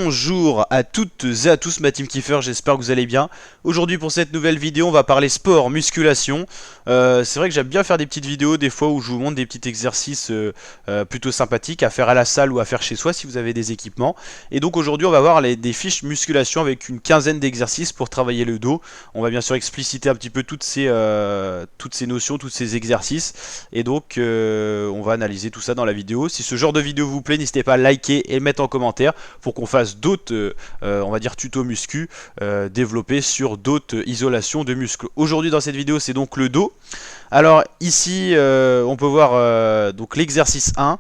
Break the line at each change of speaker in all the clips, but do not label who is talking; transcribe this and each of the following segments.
Bonjour à toutes et à tous, ma team Kiefer, j'espère que vous allez bien. Aujourd'hui pour cette nouvelle vidéo on va parler sport, musculation. C'est vrai que j'aime bien faire des petites vidéos des fois où je vous montre des petits exercices plutôt sympathiques à faire à la salle ou à faire chez soi si vous avez des équipements. Et donc aujourd'hui on va voir des fiches musculation avec une quinzaine d'exercices pour travailler le dos. On va bien sûr expliciter un petit peu toutes ces notions, tous ces exercices. Et donc on va analyser tout ça dans la vidéo. Si ce genre de vidéo vous plaît, n'hésitez pas à liker et mettre en commentaire pour qu'on fasse d'autres on va dire tutos muscu développés sur d'autres isolations de muscles. Aujourd'hui dans cette vidéo c'est donc le dos. Alors ici on peut voir donc l'exercice 1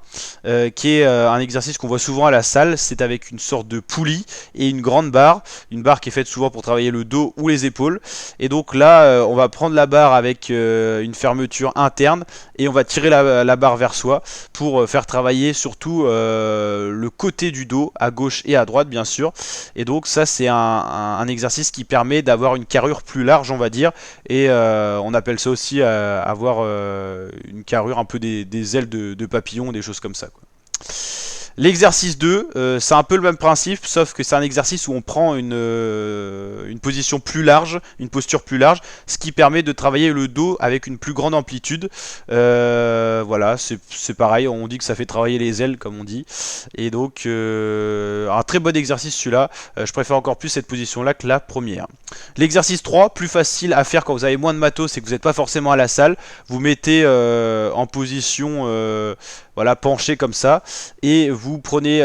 qui est un exercice qu'on voit souvent à la salle. C'est avec une sorte de poulie et une grande barre, une barre qui est faite souvent pour travailler le dos ou les épaules. Et donc là on va prendre la barre avec une fermeture interne et on va tirer la barre vers soi pour faire travailler surtout le côté du dos à gauche et à droite bien sûr. Et donc ça c'est un exercice qui permet d'avoir une carrure plus large on va dire, et on appelle ça aussi avoir une carrure un peu des ailes de papillon, des choses comme ça quoi. L'exercice 2, c'est un peu le même principe, sauf que c'est un exercice où on prend une position plus large, une posture plus large, ce qui permet de travailler le dos avec une plus grande amplitude. Voilà, c'est pareil, on dit que ça fait travailler les ailes, comme on dit. Et donc, un très bon exercice celui-là. Je préfère encore plus cette position-là que la première. L'exercice 3, plus facile à faire quand vous avez moins de matos et que vous n'êtes pas forcément à la salle. Vous mettez en position voilà, penché comme ça, et vous prenez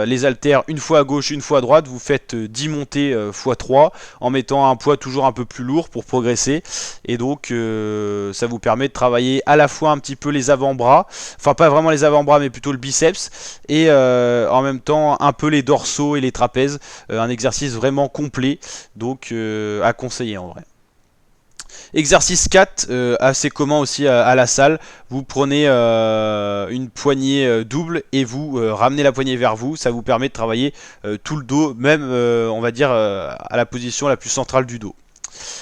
les haltères une fois à gauche, une fois à droite, vous faites 10 montées x 3 en mettant un poids toujours un peu plus lourd pour progresser. Et donc ça vous permet de travailler à la fois un petit peu les avant-bras, enfin pas vraiment les avant-bras mais plutôt le biceps, et en même temps un peu les dorsaux et les trapèzes. Un exercice vraiment complet, donc à conseiller en vrai. Exercice 4, assez commun aussi à la salle. Vous prenez une poignée double et vous ramenez la poignée vers vous. Ça vous permet de travailler tout le dos, même on va dire à la position la plus centrale du dos.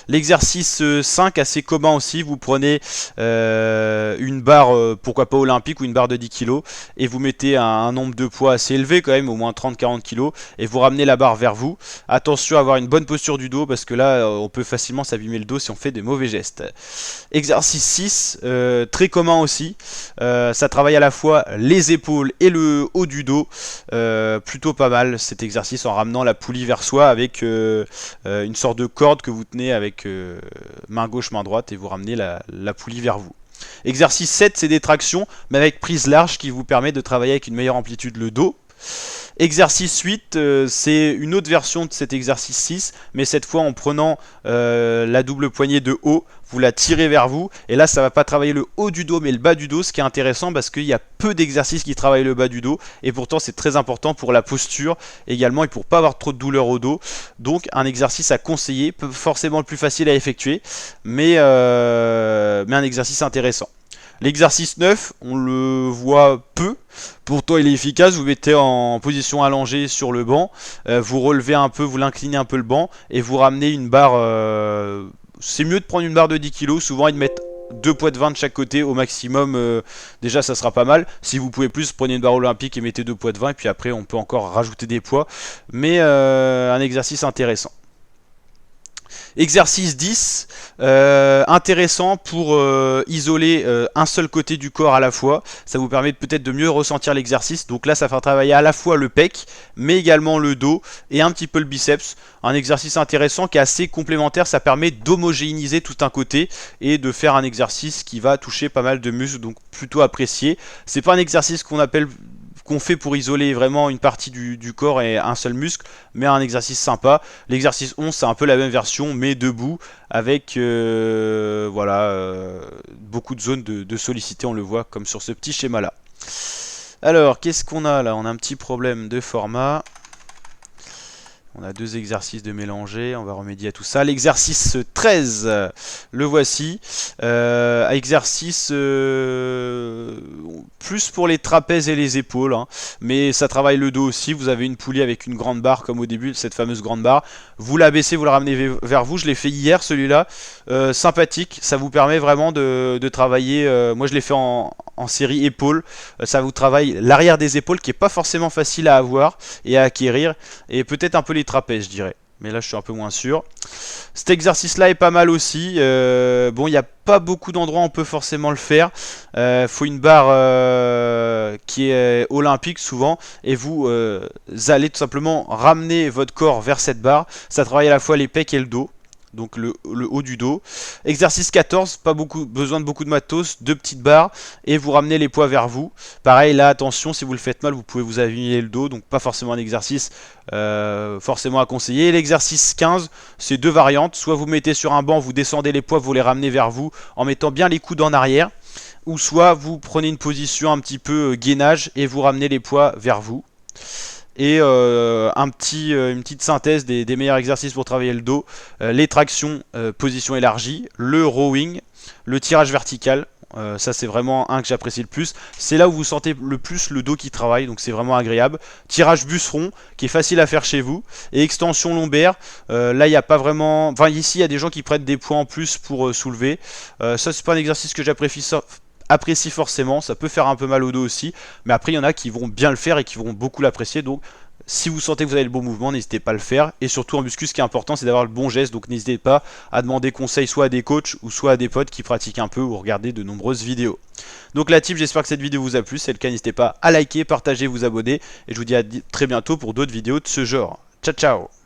L'exercice 5, assez commun aussi, vous prenez une barre, pourquoi pas olympique, ou une barre de 10 kg, et vous mettez un nombre de poids assez élevé quand même, au moins 30-40 kg, et vous ramenez la barre vers vous. Attention à avoir une bonne posture du dos, parce que là on peut facilement s'abîmer le dos si on fait des mauvais gestes. Exercice 6, très commun aussi, ça travaille à la fois les épaules et le haut du dos, plutôt pas mal cet exercice en ramenant la poulie vers soi avec une sorte de corde que vous tenez avec main gauche, main droite, et vous ramenez la poulie vers vous. Exercice 7, c'est des tractions, mais avec prise large qui vous permet de travailler avec une meilleure amplitude le dos. Exercice 8, c'est une autre version de cet exercice 6, mais cette fois en prenant la double poignée de haut, vous la tirez vers vous, et là ça va pas travailler le haut du dos mais le bas du dos, ce qui est intéressant parce qu'il y a peu d'exercices qui travaillent le bas du dos, et pourtant c'est très important pour la posture également et pour pas avoir trop de douleur au dos. Donc un exercice à conseiller, pas forcément le plus facile à effectuer, mais un exercice intéressant. L'exercice 9, on le voit peu, pourtant il est efficace. Vous mettez en position allongée sur le banc, vous relevez un peu, vous l'inclinez un peu le banc, et vous ramenez une barre, c'est mieux de prendre une barre de 10 kg, souvent ils mettent 2 poids de 20 de chaque côté au maximum, déjà ça sera pas mal. Si vous pouvez plus, prenez une barre olympique et mettez 2 poids de 20, et puis après on peut encore rajouter des poids, mais un exercice intéressant. Exercice 10, intéressant pour isoler un seul côté du corps à la fois. Ça vous permet peut-être de mieux ressentir l'exercice. Donc là ça va travailler à la fois le pec, mais également le dos et un petit peu le biceps. Un exercice intéressant qui est assez complémentaire. Ça permet d'homogénéiser tout un côté et de faire un exercice qui va toucher pas mal de muscles, donc plutôt apprécié. C'est pas un exercice qu'on fait pour isoler vraiment une partie du corps et un seul muscle, mais un exercice sympa. L'exercice 11, c'est un peu la même version, mais debout, avec voilà, beaucoup de zones de sollicité, on le voit comme sur ce petit schéma là. Alors, qu'est-ce qu'on a là? On a un petit problème de format. On a deux exercices de mélanger, on va remédier à tout ça. L'exercice 13, le voici. Exercice plus pour les trapèzes et les épaules, hein. Mais ça travaille le dos aussi. Vous avez une poulie avec une grande barre, comme au début, cette fameuse grande barre. Vous la baissez, vous la ramenez vers vous. Je l'ai fait hier, celui-là. Sympathique, ça vous permet vraiment de travailler. Moi, je l'ai fait en série épaules. Ça vous travaille l'arrière des épaules qui est pas forcément facile à avoir et à acquérir, et peut-être un peu les trapèzes, je dirais. Mais là je suis un peu moins sûr. Cet exercice là est pas mal aussi. Bon, il n'y a pas beaucoup d'endroits où on peut forcément le faire. Faut une barre qui est olympique souvent, et vous allez tout simplement ramener votre corps vers cette barre. Ça travaille à la fois les pecs et le dos, donc le haut du dos. Exercice 14, pas besoin de beaucoup de matos, 2 petites barres, et vous ramenez les poids vers vous. Pareil, là attention, si vous le faites mal, vous pouvez vous abîmer le dos, donc pas forcément un exercice forcément à conseiller. L'exercice 15, c'est 2 variantes, soit vous mettez sur un banc, vous descendez les poids, vous les ramenez vers vous en mettant bien les coudes en arrière, ou soit vous prenez une position un petit peu gainage et vous ramenez les poids vers vous. Et une petite synthèse des meilleurs exercices pour travailler le dos: les tractions position élargie, le rowing, le tirage vertical. Ça c'est vraiment un que j'apprécie le plus. C'est là où vous sentez le plus le dos qui travaille, donc c'est vraiment agréable. Tirage bûcheron qui est facile à faire chez vous. Et extension lombaire, là il n'y a pas vraiment... Enfin ici il y a des gens qui prennent des poids en plus pour soulever. Ça c'est pas un exercice que j'apprécie forcément, ça peut faire un peu mal au dos aussi, mais après il y en a qui vont bien le faire et qui vont beaucoup l'apprécier, donc si vous sentez que vous avez le bon mouvement, n'hésitez pas à le faire. Et surtout en muscu, ce qui est important, c'est d'avoir le bon geste, donc n'hésitez pas à demander conseil soit à des coachs ou soit à des potes qui pratiquent un peu ou regarder de nombreuses vidéos. Donc la team, j'espère que cette vidéo vous a plu. Si c'est le cas, n'hésitez pas à liker, partager, vous abonner, et je vous dis à très bientôt pour d'autres vidéos de ce genre. Ciao ciao.